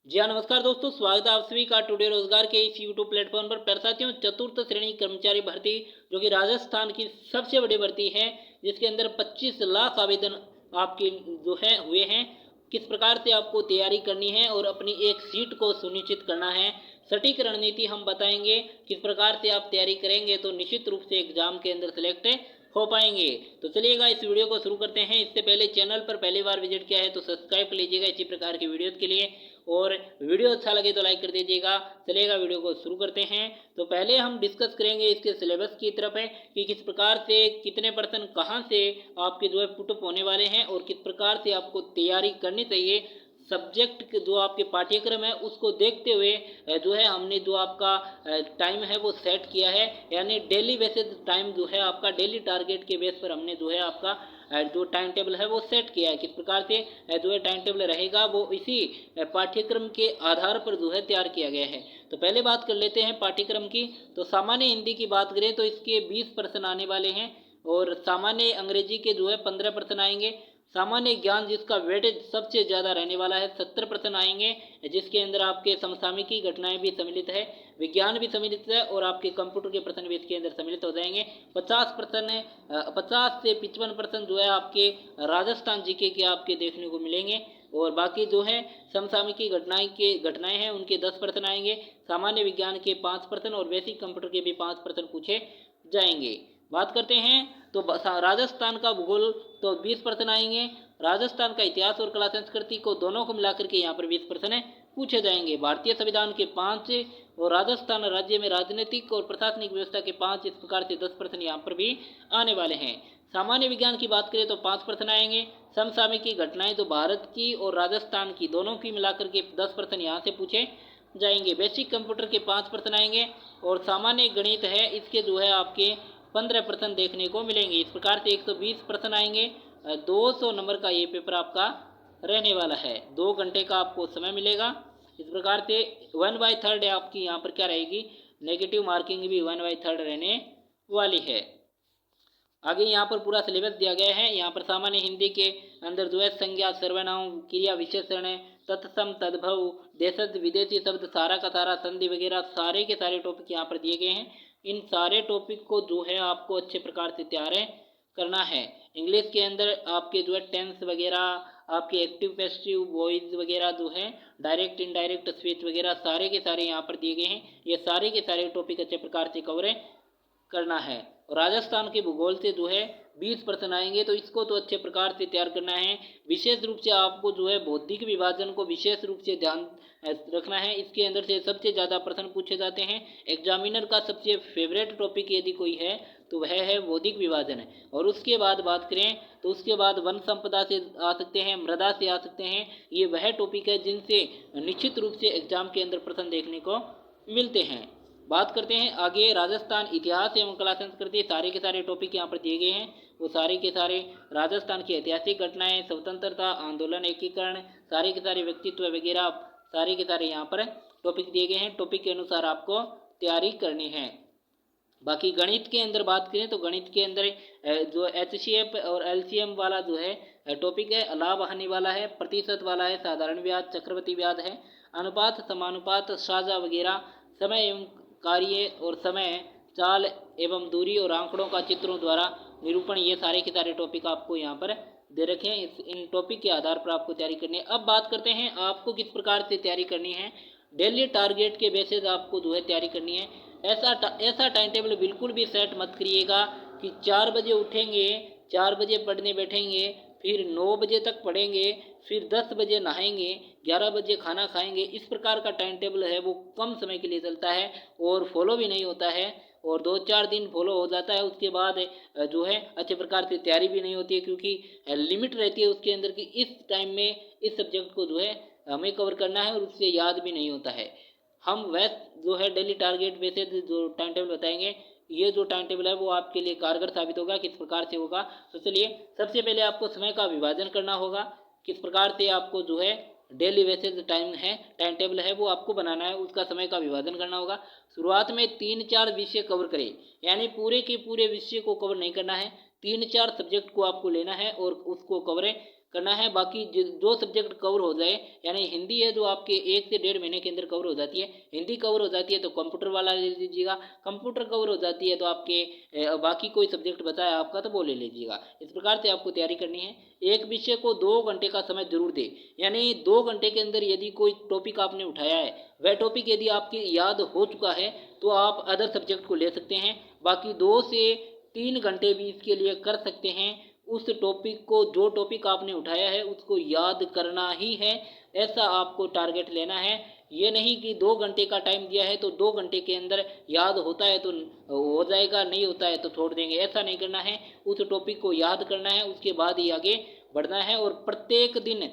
जी हाँ, नमस्कार दोस्तों, स्वागत है आप सभी का टुडे रोजगार के इस यूट्यूब प्लेटफॉर्म पर। साथियों, चतुर्थ श्रेणी कर्मचारी भर्ती जो कि राजस्थान की सबसे बड़ी भर्ती है, जिसके अंदर 25 लाख आवेदन आपके जो है हुए हैं। किस प्रकार से आपको तैयारी करनी है और अपनी एक सीट को सुनिश्चित करना है, सटीक रणनीति हम बताएंगे। किस प्रकार से आप तैयारी करेंगे तो निश्चित रूप से एग्जाम के अंदर सेलेक्ट हो पाएंगे। तो चलिएगा इस वीडियो को शुरू करते हैं। इससे पहले चैनल पर पहली बार विजिट किया है तो सब्सक्राइब कर लीजिएगा इसी प्रकार की वीडियोस के लिए, और वीडियो अच्छा लगे तो लाइक कर दीजिएगा। चलिएगा वीडियो को शुरू करते हैं। तो पहले हम डिस्कस करेंगे इसके सिलेबस की तरफ है कि किस प्रकार से कितने पर्सन कहाँ से आपके जो है पुटअप होने वाले हैं और किस प्रकार से आपको तैयारी करनी चाहिए। सब्जेक्ट के जो आपके पाठ्यक्रम है उसको देखते हुए जो है हमने जो आपका टाइम है वो सेट किया है, यानी डेली बेसिस टाइम जो है आपका डेली टारगेट के बेस पर हमने जो है आपका जो टाइम टेबल है वो सेट किया है। किस प्रकार से जो है टाइम टेबल रहेगा वो इसी पाठ्यक्रम के आधार पर जो है तैयार किया गया है। तो पहले बात कर लेते हैं पाठ्यक्रम की। तो सामान्य हिंदी की बात करें तो इसके 20 प्रश्न आने वाले हैं, और सामान्य अंग्रेजी के जो है 15 प्रश्न आएंगे। सामान्य ज्ञान जिसका वेटेज सबसे ज़्यादा रहने वाला है 70 प्रश्न आएंगे, जिसके अंदर आपके समसामयिकी घटनाएं भी सम्मिलित है, विज्ञान भी सम्मिलित है, और आपके कंप्यूटर के प्रश्न भी इसके अंदर सम्मिलित हो जाएंगे। 50 प्रश्न 50 से 55 प्रश्न जो है आपके राजस्थान जीके के आपके देखने को मिलेंगे, और बाकी जो है समसामयिकी घटनाएं हैं उनके 10 प्रश्न आएंगे। सामान्य विज्ञान के 5 प्रश्न और बेसिक कंप्यूटर के भी 5 प्रश्न पूछे जाएंगे। बात करते हैं तो राजस्थान का भूगोल तो 20 प्रश्न आएंगे। राजस्थान का इतिहास और कला संस्कृति को दोनों को मिलाकर के यहाँ पर 20 प्रश्न पूछे जाएंगे। भारतीय संविधान के 5 और राजस्थान राज्य में राजनीतिक और प्रशासनिक व्यवस्था के 5, इस प्रकार से 10 प्रश्न यहाँ पर भी आने वाले हैं। सामान्य विज्ञान की बात करें तो 5 प्रश्न आएंगे। समसामयिकी घटनाएं तो भारत की और राजस्थान की दोनों की मिलाकर के 10 प्रश्न यहाँ से पूछे जाएंगे। बेसिक कंप्यूटर के 5 प्रश्न आएंगे, और सामान्य गणित है इसके जो है आपके 15 प्रश्न देखने को मिलेंगे। इस प्रकार से 120 प्रश्न आएंगे। 200 नंबर का ये पेपर आपका रहने वाला है। 2 घंटे का आपको समय मिलेगा। इस प्रकार से 1/3 आपकी यहाँ पर क्या रहेगी, नेगेटिव मार्किंग भी 1/3 रहने वाली है। आगे यहाँ पर पूरा सिलेबस दिया गया है। यहाँ पर सामान्य हिंदी के अंदर जो है संज्ञा, सर्वनाम, क्रिया विशेषण, तत्सम, तद्भव, देशज, विदेशी शब्द, सारा का सारा, संधि वगैरह सारे के सारे टॉपिक यहाँ पर दिए गए हैं। इन सारे टॉपिक को जो है आपको अच्छे प्रकार से तैयार करना है। इंग्लिश के अंदर आपके जो है टेंस वगैरह, आपके एक्टिव पैसिव वॉइस वगैरह जो है, डायरेक्ट इनडायरेक्ट स्पीच वगैरह सारे के सारे यहाँ पर दिए गए हैं। ये सारे के सारे टॉपिक अच्छे प्रकार से कवर करना है। और राजस्थान के भूगोल से जो है 20 प्रश्न आएंगे, तो इसको तो अच्छे प्रकार से तैयार करना है। विशेष रूप से आपको जो है बौद्धिक विभाजन को विशेष रूप से ध्यान रखना है। इसके अंदर से सबसे ज़्यादा प्रश्न पूछे जाते हैं। एग्जामिनर का सबसे फेवरेट टॉपिक यदि कोई है तो वह है बौद्धिक विभाजन। और उसके बाद बात करें तो उसके बाद वन संपदा से आ सकते हैं, मृदा से आ सकते हैं। ये वह टॉपिक है जिनसे निश्चित रूप से एग्जाम के अंदर प्रश्न देखने को मिलते हैं। बात करते हैं आगे राजस्थान इतिहास एवं कला संस्कृति, सारे के सारे टॉपिक यहाँ पर दिए गए हैं। वो सारे के सारे राजस्थान की ऐतिहासिक घटनाएं, स्वतंत्रता आंदोलन, एकीकरण, सारे के सारे व्यक्तित्व वगैरह सारे के सारे यहाँ पर टॉपिक दिए गए हैं। टॉपिक के अनुसार आपको तैयारी करनी है। बाकी गणित के अंदर बात करें तो गणित के अंदर जो HCF और LCM वाला जो है टॉपिक है, लाभ हानि वाला है, प्रतिशत वाला है, साधारण ब्याज, चक्रवृद्धि ब्याज है, अनुपात, समानुपात, साझा वगैरह, समय एवं कार्य और समय, चाल एवं दूरी और आंकड़ों का चित्रों द्वारा निरूपण, ये सारे के सारे टॉपिक आपको यहाँ पर दे रखे हैं। इन टॉपिक के आधार पर आपको तैयारी करनी है। अब बात करते हैं आपको किस प्रकार से तैयारी करनी है। डेली टारगेट के बेसिस आपको जो है तैयारी करनी है। ऐसा टाइम टेबल बिल्कुल भी सेट मत करिएगा कि 4 बजे उठेंगे, 4 बजे पढ़ने बैठेंगे, फिर 9 बजे तक पढ़ेंगे, फिर 10 बजे नहाएंगे, 11 बजे खाना खाएंगे। इस प्रकार का टाइम टेबल है वो कम समय के लिए चलता है और फॉलो भी नहीं होता है, और 2-4 दिन फॉलो हो जाता है, उसके बाद जो है अच्छे प्रकार से तैयारी भी नहीं होती है, क्योंकि लिमिट रहती है उसके अंदर कि इस टाइम में इस सब्जेक्ट को जो है हमें कवर करना है, और उससे याद भी नहीं होता है। हम वह जो है डेली टारगेट बेसिस जो टाइम टेबल बताएंगे, ये जो टाइम टेबल है वो आपके लिए कारगर साबित होगा। किस प्रकार से होगा, तो चलिए सबसे पहले आपको समय का विभाजन करना होगा। किस प्रकार से आपको जो है डेली बेसिस टाइम टेबल है वो आपको बनाना है, उसका समय का विभाजन करना होगा। शुरुआत में 3-4 विषय कवर करें, यानी पूरे के पूरे विषय को कवर नहीं करना है। 3-4 सब्जेक्ट को आपको लेना है और उसको कवर करना है। बाकी जो सब्जेक्ट कवर हो जाए, यानी हिंदी है जो आपके 1 से 1.5 महीने के अंदर कवर हो जाती है, हिंदी कवर हो जाती है तो कंप्यूटर वाला ले लीजिएगा, कंप्यूटर कवर हो जाती है तो आपके बाकी कोई सब्जेक्ट बचा है आपका तो वो ले लीजिएगा। इस प्रकार से आपको तैयारी करनी है। एक विषय को 2 घंटे का समय जरूर दें, यानी 2 घंटे के अंदर यदि कोई टॉपिक आपने उठाया है, वह टॉपिक यदि आपकी याद हो चुका है तो आप अदर सब्जेक्ट को ले सकते हैं। बाकी 2 से 3 घंटे भी इसके लिए कर सकते हैं। उस टॉपिक को, जो टॉपिक आपने उठाया है उसको याद करना ही है, ऐसा आपको टारगेट लेना है। ये नहीं कि 2 घंटे का टाइम दिया है तो 2 घंटे के अंदर याद होता है तो हो जाएगा, नहीं होता है तो छोड़ देंगे, ऐसा नहीं करना है। उस टॉपिक को याद करना है, उसके बाद ही आगे बढ़ना है। और प्रत्येक दिन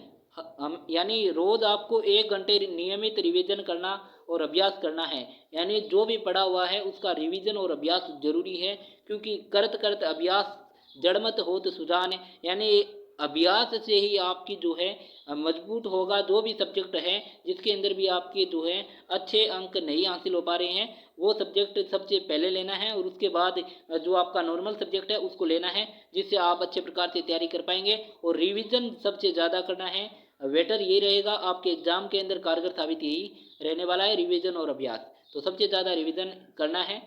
हम, यानी रोज आपको 1 घंटे नियमित रिवीजन करना और अभ्यास करना है। यानी जो भी पढ़ा हुआ है उसका रिवीजन और अभ्यास जरूरी है, क्योंकि करत करत अभ्यास जड़मत होत सुजान, यानी अभ्यास से ही आपकी जो है मजबूत होगा। जो भी सब्जेक्ट है जिसके अंदर भी आपके जो है अच्छे अंक नहीं हासिल हो पा रहे हैं, वो सब्जेक्ट सबसे पहले लेना है और उसके बाद जो आपका नॉर्मल सब्जेक्ट है उसको लेना है, जिससे आप अच्छे प्रकार से तैयारी कर पाएंगे। और रिवीजन सबसे ज़्यादा करना है, बेटर ये रहेगा, आपके एग्जाम के अंदर कारगर साबित यही रहने वाला है, रिवीजन और अभ्यास। तो सबसे ज़्यादा रिवीजन करना है,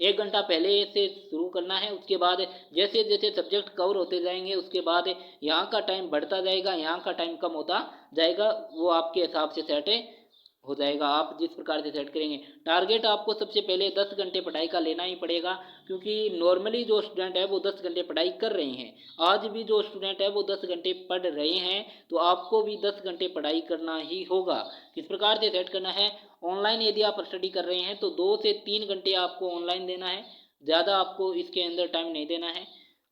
1 घंटा पहले से शुरू करना है। उसके बाद जैसे जैसे सब्जेक्ट कवर होते जाएंगे उसके बाद यहाँ का टाइम बढ़ता जाएगा, यहाँ का टाइम कम होता जाएगा, वो आपके हिसाब से सेट हो जाएगा, आप जिस प्रकार से सेट करेंगे। टारगेट आपको सबसे पहले 10 घंटे पढ़ाई का लेना ही पड़ेगा, क्योंकि नॉर्मली जो स्टूडेंट है वो 10 घंटे पढ़ाई कर रहे हैं। आज भी जो स्टूडेंट है वो 10 घंटे पढ़ रहे हैं, तो आपको भी 10 घंटे पढ़ाई करना ही होगा। किस प्रकार से सेट करना है, ऑनलाइन यदि आप स्टडी कर रहे हैं तो 2 से 3 घंटे आपको ऑनलाइन देना है, ज़्यादा आपको इसके अंदर टाइम नहीं देना है।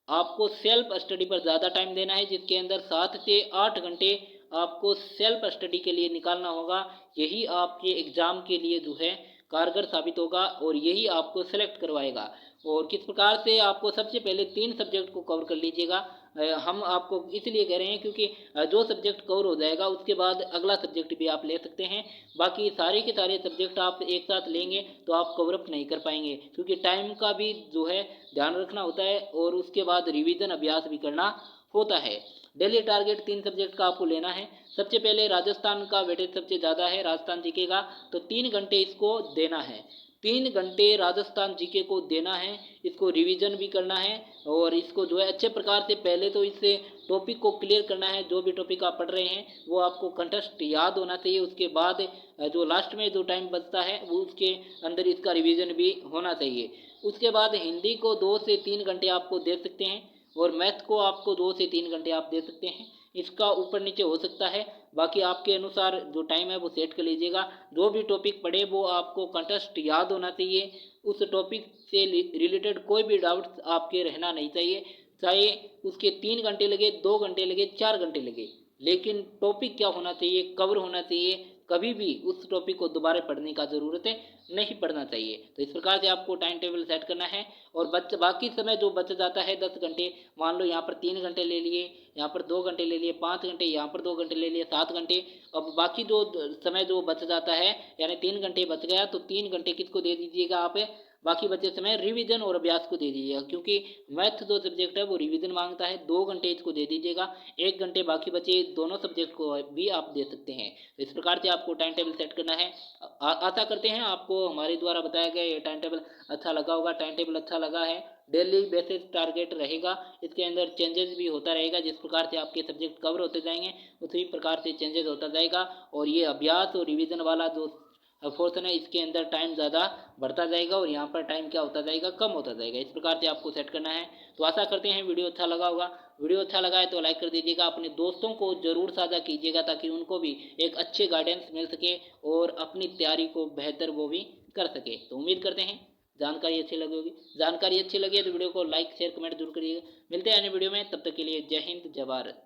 आपको सेल्फ स्टडी पर ज़्यादा टाइम देना है, जिसके अंदर 7 से 8 घंटे आपको सेल्फ स्टडी के लिए निकालना होगा। यही आपके एग्ज़ाम के लिए जो है कारगर साबित होगा और यही आपको सेलेक्ट करवाएगा। और किस प्रकार से आपको सबसे पहले 3 सब्जेक्ट को कवर कर लीजिएगा। हम आपको इसलिए कह रहे हैं क्योंकि जो सब्जेक्ट कवर हो जाएगा उसके बाद अगला सब्जेक्ट भी आप ले सकते हैं। बाकी सारे के सारे सब्जेक्ट आप एक साथ लेंगे तो आप कवर अप नहीं कर पाएंगे, क्योंकि टाइम का भी जो है ध्यान रखना होता है और उसके बाद रिवीजन अभ्यास भी करना होता है। डेली टारगेट 3 सब्जेक्ट का आपको लेना है। सबसे पहले राजस्थान का वेटेज सबसे ज़्यादा है, राजस्थान जीके का, तो 3 घंटे इसको देना है। 3 घंटे राजस्थान जीके को देना है, इसको रिवीजन भी करना है और इसको जो है अच्छे प्रकार से पहले तो इससे टॉपिक को क्लियर करना है। जो भी टॉपिक आप पढ़ रहे हैं वो आपको कंटेस्ट याद होना चाहिए। उसके बाद जो लास्ट में जो टाइम बचता है वो उसके अंदर इसका रिवीजन भी होना चाहिए। उसके बाद हिंदी को 2 से 3 घंटे आपको दे सकते हैं और मैथ को आपको 2 से 3 घंटे आप दे सकते हैं। इसका ऊपर नीचे हो सकता है, बाकी आपके अनुसार जो टाइम है वो सेट कर लीजिएगा। जो भी टॉपिक पढ़े वो आपको कंटेस्ट याद होना चाहिए, उस टॉपिक से रिलेटेड कोई भी डाउट्स आपके रहना नहीं चाहिए। चाहे उसके 3 घंटे लगे, 2 घंटे लगे, 4 घंटे लगे, लेकिन टॉपिक क्या होना चाहिए, कवर होना चाहिए। कभी भी उस टॉपिक को दोबारा पढ़ने का ज़रूरत है नहीं पढ़ना चाहिए। तो इस प्रकार से आपको टाइम टेबल सेट करना है। और बाकी समय जो बच जाता है 10 घंटे, मान लो यहाँ पर 3 घंटे ले लिए, यहाँ पर 2 घंटे ले लिए, 5 घंटे, यहाँ पर 2 घंटे ले लिए, 7 घंटे। अब बाकी जो समय जो बच जाता है, यानी 3 घंटे बच गया, तो 3 घंटे किसको दे दीजिएगा आप, बाकी बचे समय रिवीजन और अभ्यास को दे दीजिएगा, क्योंकि मैथ जो सब्जेक्ट है वो रिवीजन मांगता है। 2 घंटे इसको दे दीजिएगा, 1 घंटे बाकी बचे दोनों सब्जेक्ट को भी आप दे सकते हैं। तो इस प्रकार से आपको टाइम टेबल सेट करना है। आशा करते हैं आपको हमारे द्वारा बताया गया ये टाइम टेबल अच्छा लगा होगा। टाइम टेबल अच्छा लगा है, डेली बेसिस टारगेट रहेगा, इसके अंदर चेंजेस भी होता रहेगा। जिस प्रकार से आपके सब्जेक्ट कवर होते जाएंगे उसी प्रकार से चेंजेस होता जाएगा। और ये अभ्यास और रिवीजन वाला जो पोर्शन है इसके अंदर टाइम ज़्यादा बढ़ता जाएगा और यहाँ पर टाइम क्या होता जाएगा, कम होता जाएगा। इस प्रकार से आपको सेट करना है। तो आशा करते हैं वीडियो अच्छा लगा होगा। वीडियो अच्छा लगा है तो लाइक कर दीजिएगा, अपने दोस्तों को ज़रूर साझा कीजिएगा ताकि उनको भी एक अच्छे गाइडेंस मिल सके और अपनी तैयारी को बेहतर वो भी कर सके। तो उम्मीद करते हैं जानकारी अच्छी लगी होगी। जानकारी अच्छी लगी है तो वीडियो को लाइक शेयर कमेंट जरूर करिएगा। मिलते हैं अन्य वीडियो में, तब तक के लिए जय हिंद जय भारत।